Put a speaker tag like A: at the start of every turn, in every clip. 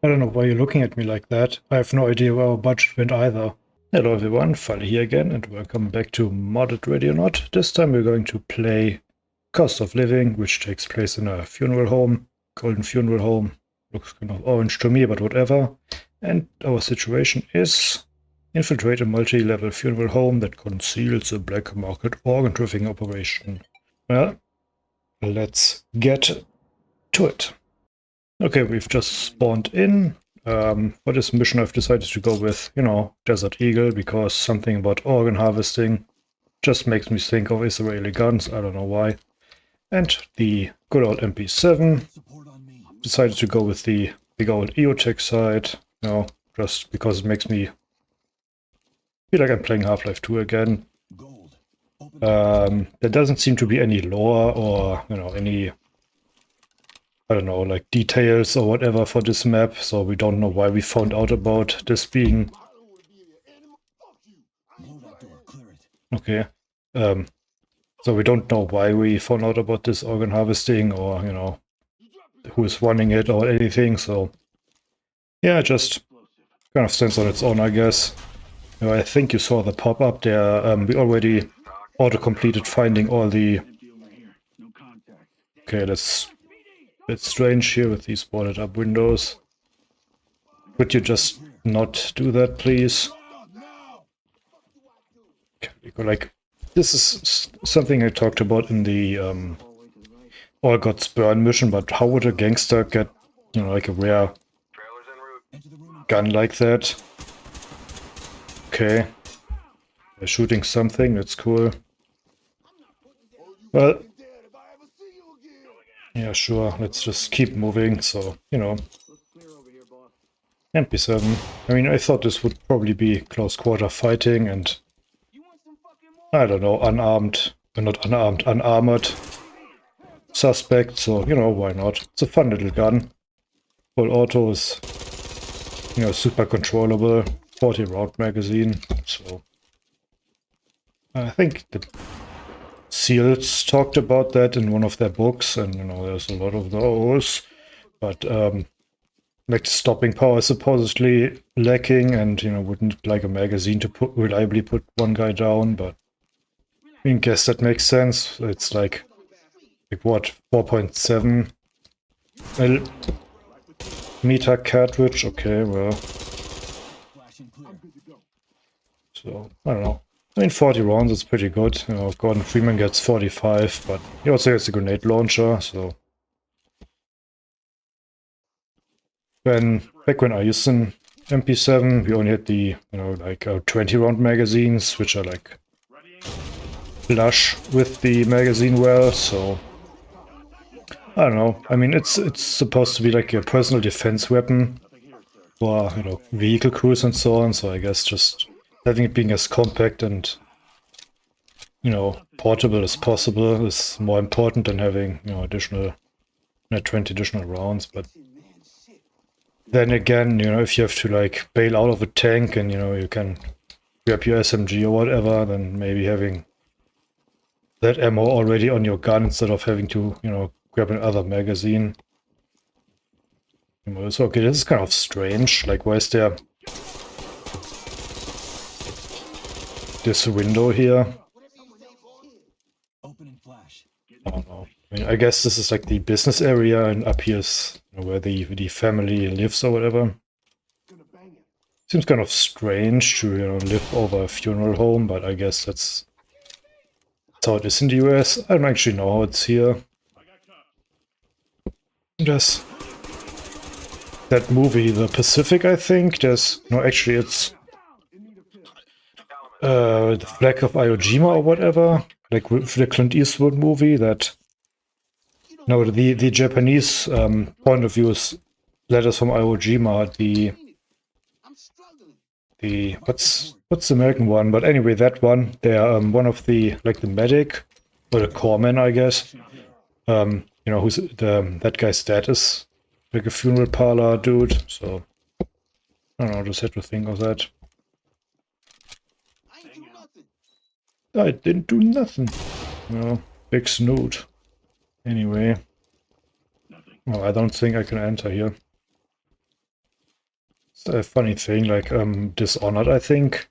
A: I don't know why you're looking at me like that. I have no idea where our budget went either. Hello everyone, Falli here again, and welcome back to Modded Ready or Not. This time we're going to play Cost of Living, which takes place in a funeral home. Golden funeral home. Looks kind of orange to me, but whatever. And our situation is infiltrate a multi-level funeral home that conceals a black market organ trafficking operation. Well, let's get to it. Okay, we've just spawned in. For this mission I've decided to go with, Desert Eagle, because something about organ harvesting just makes me think of Israeli guns, I don't know why. And the good old MP7. Decided to go with the big old EOTech side, just because it makes me feel like I'm playing Half-Life 2 again. There doesn't seem to be any lore or, any, I don't know, like details or whatever for this map, so we don't know why we found out about this being... Okay. So we don't know why we found out about this organ harvesting or, who is running it or anything, so... Yeah, just kind of stands on its own, I guess. I think you saw the pop-up there. We already auto-completed finding all the... Okay, that's a bit strange here with these boarded up windows. Could you just not do that, please? Okay, like, this is something I talked about in the All Gods Burn mission, but how would a gangster get, like a rare gun like that? Okay. They're shooting something, that's cool. Well, yeah, sure, let's just keep moving, so, MP7. I mean, I thought this would probably be close quarter fighting and, I don't know, unarmored suspect, so, why not? It's a fun little gun. Full auto is, super controllable. 40 round magazine, so... I think the SEALs talked about that in one of their books, and, there's a lot of those, but, like, the stopping power is supposedly lacking, and, wouldn't like a magazine to reliably put one guy down, but I mean, guess that makes sense. It's like what, 4.7 meter cartridge? Okay, well. So, I don't know. I mean, 40 rounds is pretty good. Gordon Freeman gets 45, but he also gets a grenade launcher, so... Back when I used an MP7, we only had the, like 20 round magazines, which are like flush with the magazine well, so... I don't know. I mean, it's supposed to be like a personal defense weapon for, vehicle crews and so on, so I guess just having it being as compact and, portable as possible is more important than having, additional, 20 additional rounds, but then again, if you have to, like, bail out of a tank and, you can grab your SMG or whatever, then maybe having that ammo already on your gun instead of having to, grab another magazine. So, okay, this is kind of strange. Like, why is there this window here? I don't know. I mean, I guess this is like the business area, and up here is where the family lives or whatever. Seems kind of strange to live over a funeral home, but I guess that's how it is in the US. I don't actually know how it's here. There's that movie, The Pacific, I think. There's actually it's the Flag of Iwo Jima or whatever, like with the Clint Eastwood movie. That the Japanese point of view is Letters from Iwo Jima. The what's the American one? But anyway, that one. They're one of the, like, the medic or the corpsman, I guess. Who's that guy's dad is like a funeral parlor dude. So I don't know. Just had to think of that. I didn't do nothing. Big snoot. Anyway. Well, I don't think I can enter here. It's a funny thing, like Dishonored, I think.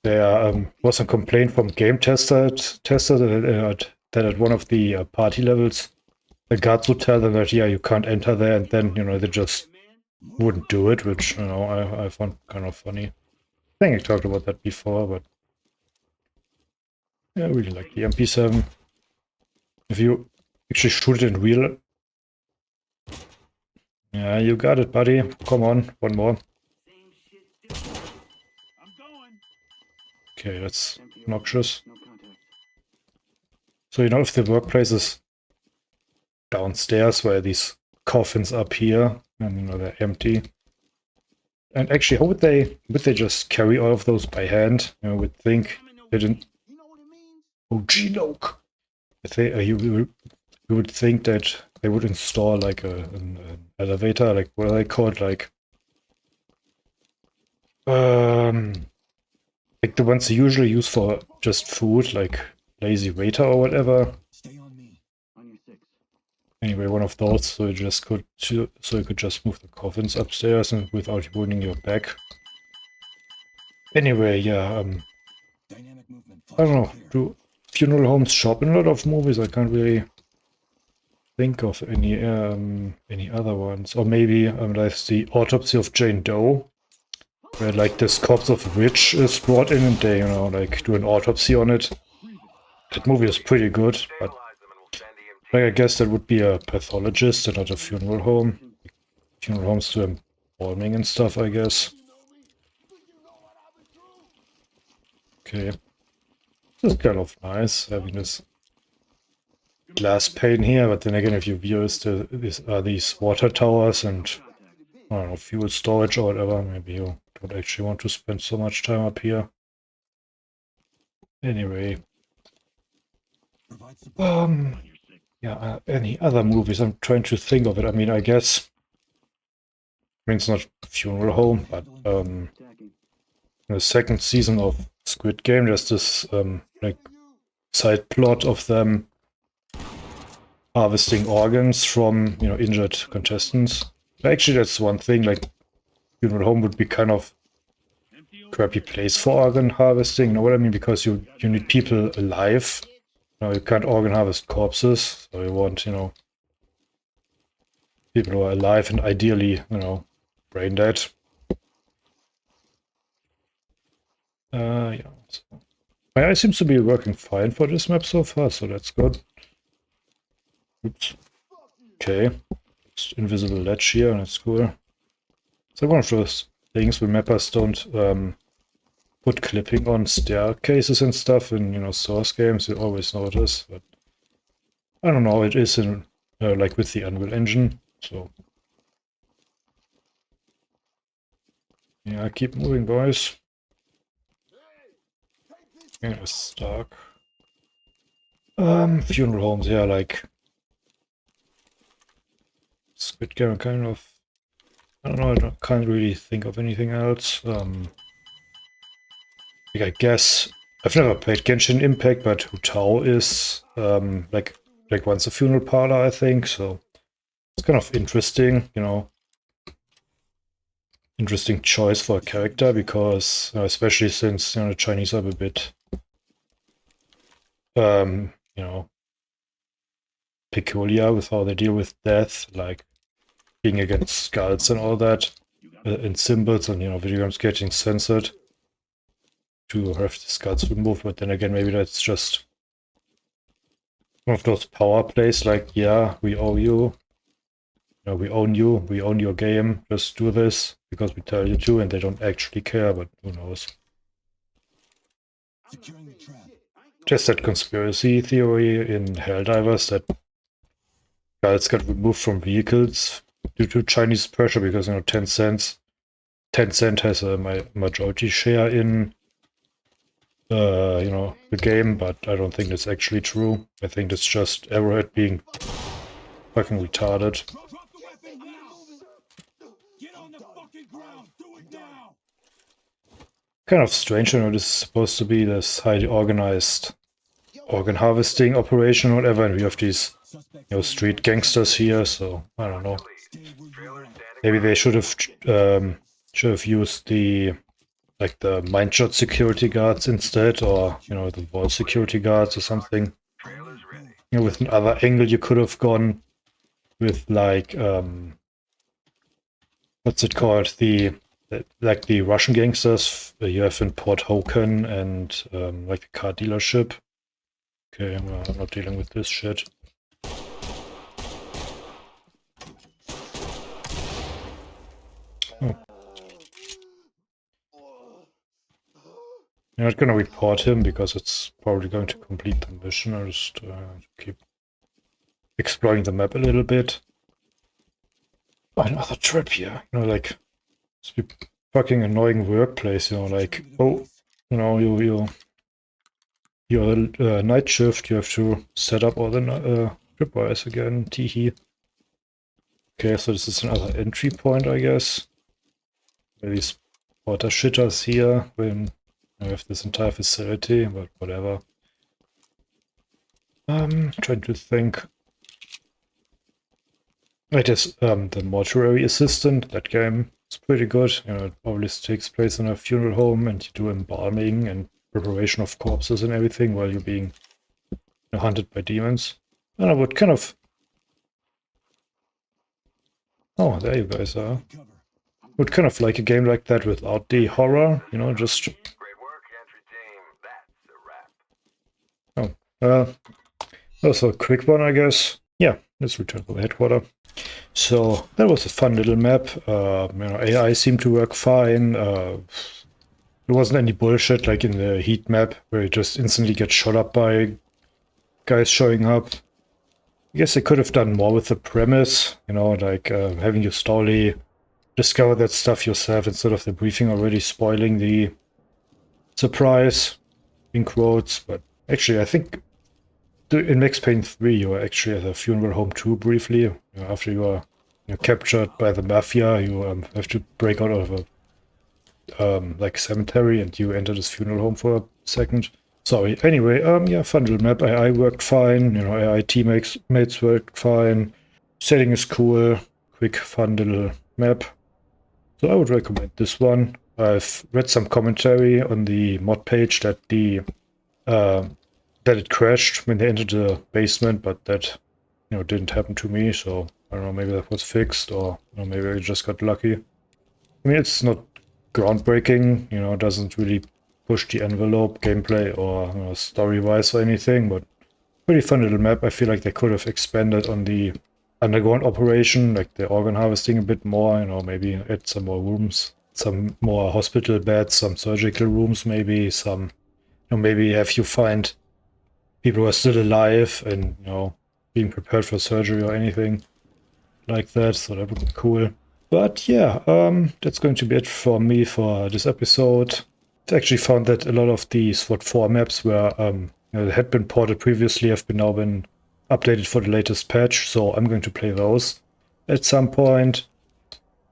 A: There was a complaint from game tester that at one of the party levels, the guards would tell them that, yeah, you can't enter there, and then, they just wouldn't do it, which, I found kind of funny. I think I talked about that before, but yeah, I really like the MP7. If you actually shoot it in real... Yeah, you got it, buddy. Come on, one more. Okay, that's obnoxious. So, if the workplace is downstairs where these coffins up here, and, they're empty. And actually, how would they just carry all of those by hand? I would think they didn't... Oh, G-Loke! You would think that they would install like an elevator, like what are they called, like the ones they usually use for just food, like lazy waiter or whatever. Anyway, one of those, so you could just move the coffins upstairs and without ruining your back. Anyway, yeah, I don't know. Do funeral homes shop in a lot of movies? I can't really think of any other ones. Or maybe there's the Autopsy of Jane Doe, where like this corpse of a witch is brought in and they, like do an autopsy on it. That movie is pretty good, but like, I guess that would be a pathologist and not a funeral home. Funeral homes do embalming and stuff, I guess. Okay. This is kind of nice, having this glass pane here, but then again, if you view these water towers and, I don't know, fuel storage or whatever, maybe you don't actually want to spend so much time up here. Anyway. Yeah, any other movies? I'm trying to think of it. I mean, I guess... I mean, it's not funeral home, but in the second season of Squid Game, there's this, like, side plot of them harvesting organs from, injured contestants. Actually, that's one thing, like, funeral home would be kind of crappy place for organ harvesting, you know what I mean? Because you need people alive. You can't organ harvest corpses, so you want, people who are alive and ideally, brain dead. Yeah. So. My eye seems to be working fine for this map so far, so that's good. Oops. Okay. It's invisible ledge here, that's cool. It's like one of those things where mappers don't put clipping on staircases and stuff in, Source games. You always notice, but I don't know, it is in, like with the Unreal Engine, so. Yeah, keep moving, boys. Yeah, it's stuck. Funeral homes, yeah, like Squid Game, kind of. I don't know, I can't really think of anything else. Like, I guess I've never played Genshin Impact, but Hu Tao is like once a funeral parlor, I think. So it's kind of interesting, interesting choice for a character because especially since the Chinese are a bit peculiar with how they deal with death, like being against skulls and all that, and symbols, and video games getting censored to have the skulls removed. But then again, maybe that's just one of those power plays, like, yeah, we owe you, we own you, we own your game, just do this because we tell you to, and they don't actually care, but who knows. Just that conspiracy theory in Helldivers that skulls got removed from vehicles due to Chinese pressure because, Tencent has a majority share in the game, but I don't think that's actually true. I think it's just Arrowhead being fucking retarded. Kind of strange, this is supposed to be this highly organized organ harvesting operation or whatever, and we have these, street gangsters here, so I don't know. Maybe they should have used the mindshot security guards instead, or the wall security guards or something. With another angle you could have gone with what's it called? The Russian gangsters you have in Port Hoken and the car dealership. Okay, I'm not dealing with this shit. Oh. I'm not gonna report him because it's probably going to complete the mission. I'll just keep exploring the map a little bit. Oh, another trap here. It's a fucking annoying workplace. Oh, your night shift. You have to set up all the tripwires again. Teehee. Okay, so this is another entry point, I guess. Maybe spotter shitters here when I have this entire facility, but whatever. Trying to think. It is the mortuary assistant. That game is pretty good. It always takes place in a funeral home, and you do embalming and preparation of corpses and everything while you're being hunted by demons. And I would kind of... Oh, there you guys are. Would kind of like a game like that without the horror, just...
B: Great work, entry team. That's a wrap.
A: Oh, also a quick one, I guess. Yeah, let's return to the headquarters. So that was a fun little map. AI seemed to work fine. There wasn't any bullshit like in the heat map where you just instantly get shot up by guys showing up. I guess they could have done more with the premise, having you slowly discover that stuff yourself instead of the briefing already spoiling the surprise, in quotes. But actually, I think in Max Payne 3, you are actually at a funeral home too, briefly. After you are captured by the mafia, you have to break out of a cemetery, and you enter this funeral home for a second. Sorry. Anyway, yeah, fun little map. AI worked fine. AI teammates worked fine. Setting is cool. Quick, fun little map. So I would recommend this one. I've read some commentary on the mod page that that it crashed when they entered the basement, but that didn't happen to me. So I don't know, maybe that was fixed, or maybe I just got lucky. I mean, it's not groundbreaking. It doesn't really push the envelope gameplay or story-wise or anything, but pretty fun little map. I feel like they could have expanded on the underground operation, like the organ harvesting a bit more, maybe add some more rooms, some more hospital beds, some surgical rooms, maybe some, maybe have you find people who are still alive and, being prepared for surgery or anything like that, so that would be cool. But yeah, that's going to be it for me for this episode. I actually found that a lot of the SWAT 4 maps were, had been ported previously, have now been updated for the latest patch, so I'm going to play those at some point.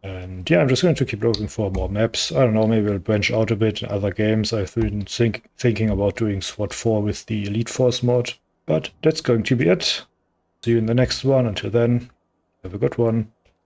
A: And yeah, I'm just going to keep looking for more maps. I don't know, maybe I'll branch out a bit in other games. I've been thinking about doing SWAT 4 with the Elite Force mod. But that's going to be it. See you in the next one. Until then, have a good one.